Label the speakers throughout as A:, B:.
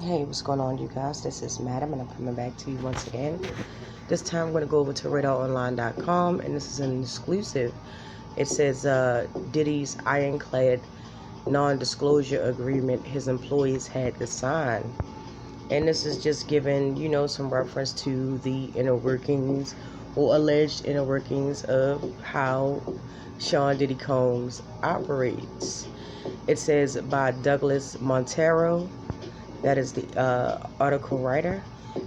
A: Hey, what's going on, you guys? This is Madam, and I'm coming back to you once again. This time, I'm going to go over to RadarOnline.com, and this is an exclusive. It says Diddy's Ironclad non-disclosure agreement his employees had to sign, and this is just giving some reference to the inner workings or alleged inner workings of how Sean Diddy Combs operates. It says by Douglas Montero. That is the article writer,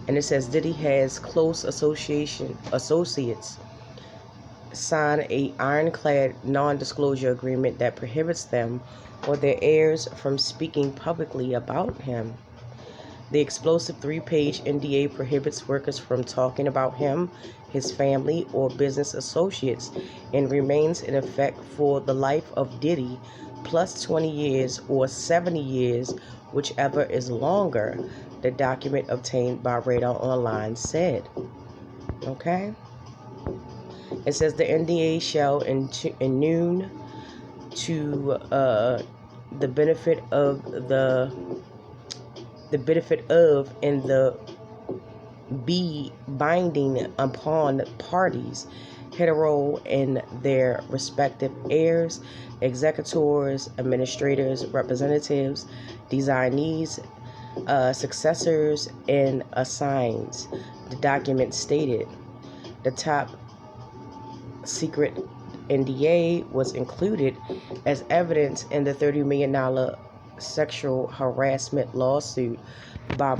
A: and it says Diddy has close associates sign a ironclad non-disclosure agreement that prohibits them or their heirs from speaking publicly about him. The explosive 3-page NDA prohibits workers from talking about him, his family, or business associates, and remains in effect for the life of Diddy, plus 20 years or 70 years, whichever is longer, the document obtained by Radar Online said. Okay? It says the NDA shall inune to the benefit of and the be binding upon parties, hetero and their respective heirs, executors, administrators, representatives, designees, successors, and assigns. The document stated the top secret NDA was included as evidence in the $30 million sexual harassment lawsuit by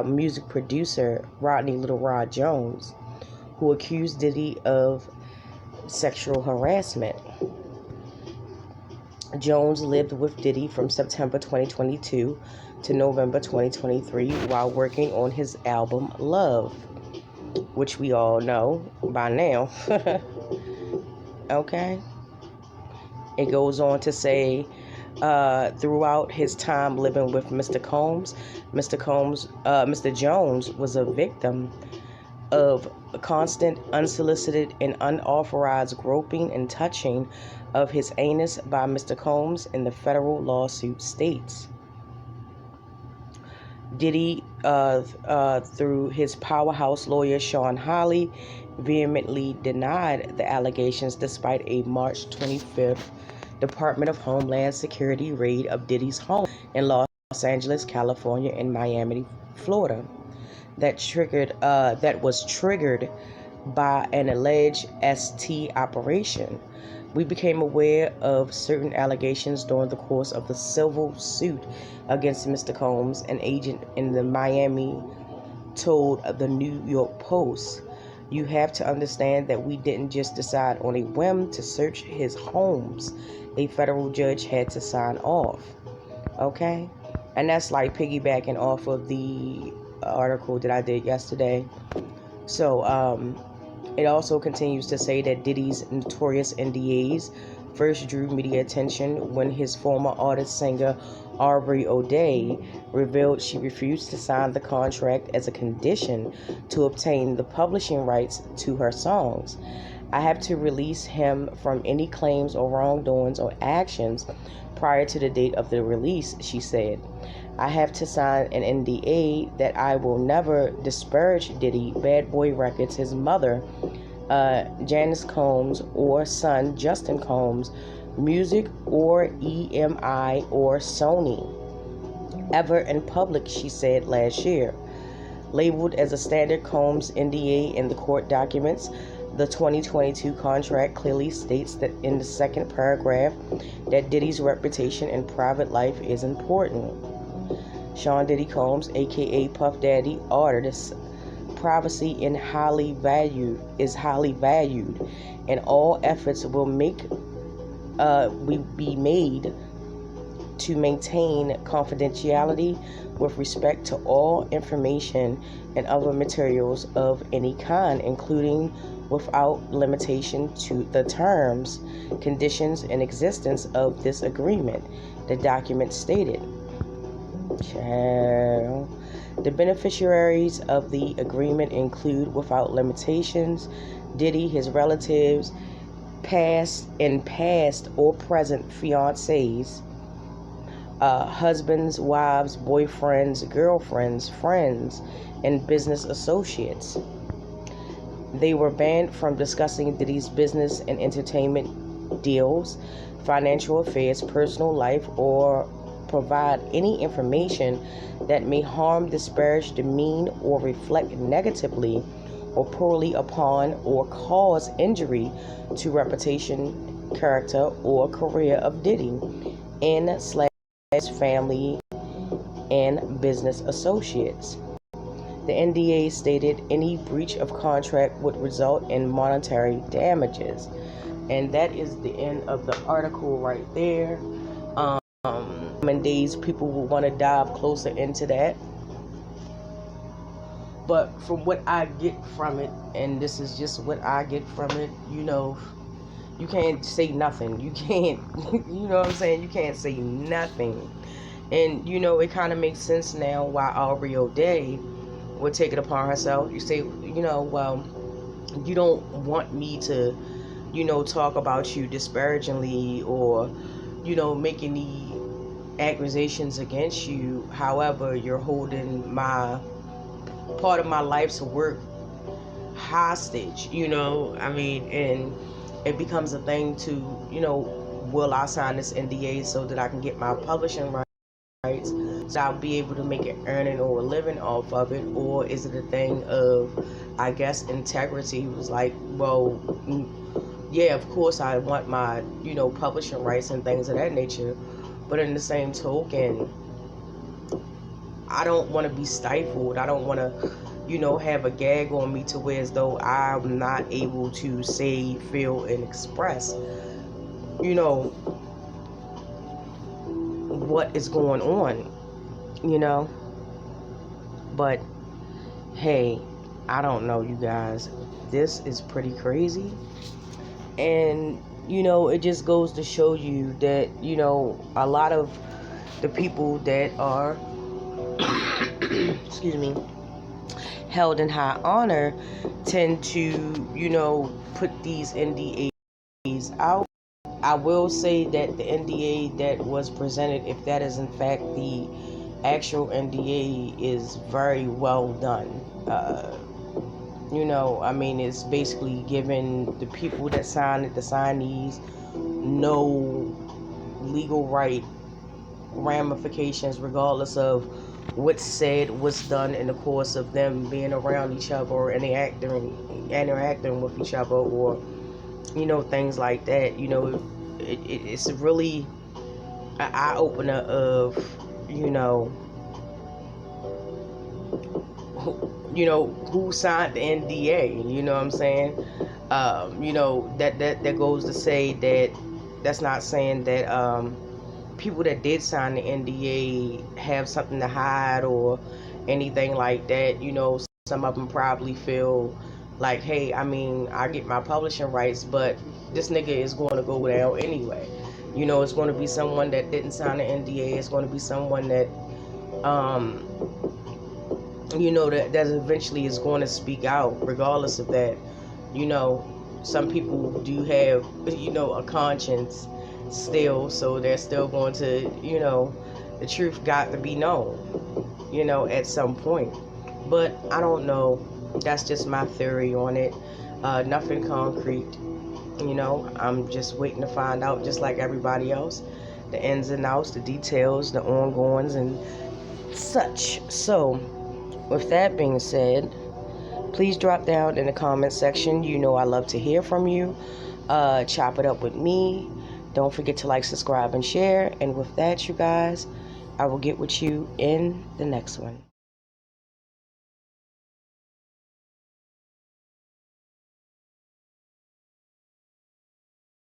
A: music producer Rodney Little Rod Jones, who accused Diddy of sexual harassment. Jones lived with Diddy from September 2022 to November 2023 while working on his album Love, which we all know by now. Okay? It goes on to say, throughout his time living with Mr. Jones was a victim of constant, unsolicited, and unauthorized groping and touching of his anus by Mr. Combs, in the federal lawsuit states. Diddy, through his powerhouse lawyer Sean Hawley, vehemently denied the allegations despite a March 25th Department of Homeland Security raid of Diddy's home in Los Angeles, California, and Miami, Florida, that was triggered by an alleged ST operation. We became aware of certain allegations during the course of the civil suit against Mr. Combs, an agent in the Miami told the New York Post. You have to understand that we didn't just decide on a whim to search his homes. A federal judge had to sign off. Okay? And that's like piggybacking off of the article that I did yesterday. So, it also continues to say that Diddy's notorious NDAs first drew media attention when his former artist-singer Aubrey O'Day revealed she refused to sign the contract as a condition to obtain the publishing rights to her songs. I have to release him from any claims or wrongdoings or actions prior to the date of the release, she said. I have to sign an NDA that I will never disparage Diddy, Bad Boy Records, his mother, Janice Combs, or son, Justin Combs, music, or EMI, or Sony, ever in public, she said last year. Labeled as a standard Combs NDA in the court documents, the 2022 contract clearly states that in the second paragraph that Diddy's reputation and private life is important. Sean Diddy Combs, aka Puff Daddy, artist privacy is highly valued, and all efforts will be made to maintain confidentiality with respect to all information and other materials of any kind, including without limitation to the terms, conditions, and existence of this agreement, the document stated. The beneficiaries of the agreement include, without limitations, Diddy, his relatives, past or present fiancés, husbands, wives, boyfriends, girlfriends, friends, and business associates. They were banned from discussing Diddy's business and entertainment deals, financial affairs, personal life, or provide any information that may harm, disparage, demean, or reflect negatively or poorly upon or cause injury to reputation, character, or career of Diddy and slash family and business associates. The NDA stated any breach of contract would result in monetary damages. And that is the end of the article right there. In days, people will want to dive closer into that. But from what I get from it, and this is just what I get from it, you can't say nothing. You can't, you know what I'm saying? You can't say nothing. And, it kind of makes sense now why Ariel Day would take it upon herself. You say, well, you don't want me to, talk about you disparagingly or, make any accusations against you. However, you're holding my part of my life's work hostage, and it becomes a thing to, will I sign this NDA so that I can get my publishing rights, so I'll be able to make an earning or a living off of it? Or is it a thing of, I guess, integrity? He was like, well, yeah, of course I want my, publishing rights and things of that nature, but in the same token, I don't want to be stifled. I don't want to, have a gag on me to where as though I'm not able to say, feel, and express, what is going on, But, hey, I don't know, you guys. This is pretty crazy. And, it just goes to show you that, a lot of the people that are excuse me, held in high honor tend to, put these NDAs out. I will say that the NDA that was presented, if that is in fact the actual NDA, is very well done. It's basically giving the people that signed it, the signees, no legal right ramifications regardless of what's said, what's done in the course of them being around each other or interacting with each other, or things like that. It's really an eye-opener of who signed the NDA. You know what I'm saying? That goes to say that that's not saying that people that did sign the NDA have something to hide or anything like that. Some of them probably feel like, hey, I get my publishing rights, but this nigga is going to go down anyway. It's going to be someone that didn't sign the NDA. It's going to be someone that, that eventually is going to speak out regardless of that. Some people do have, a conscience still, so they're still going to, the truth got to be known, at some point. But I don't know. That's just my theory on it. Nothing concrete. I'm just waiting to find out, just like everybody else, the ins and outs, the details, the ongoings, and such. So, with that being said, please drop down in the comment section. I love to hear from you. Chop it up with me. Don't forget to like, subscribe, and share. And with that, you guys, I will get with you in the next one.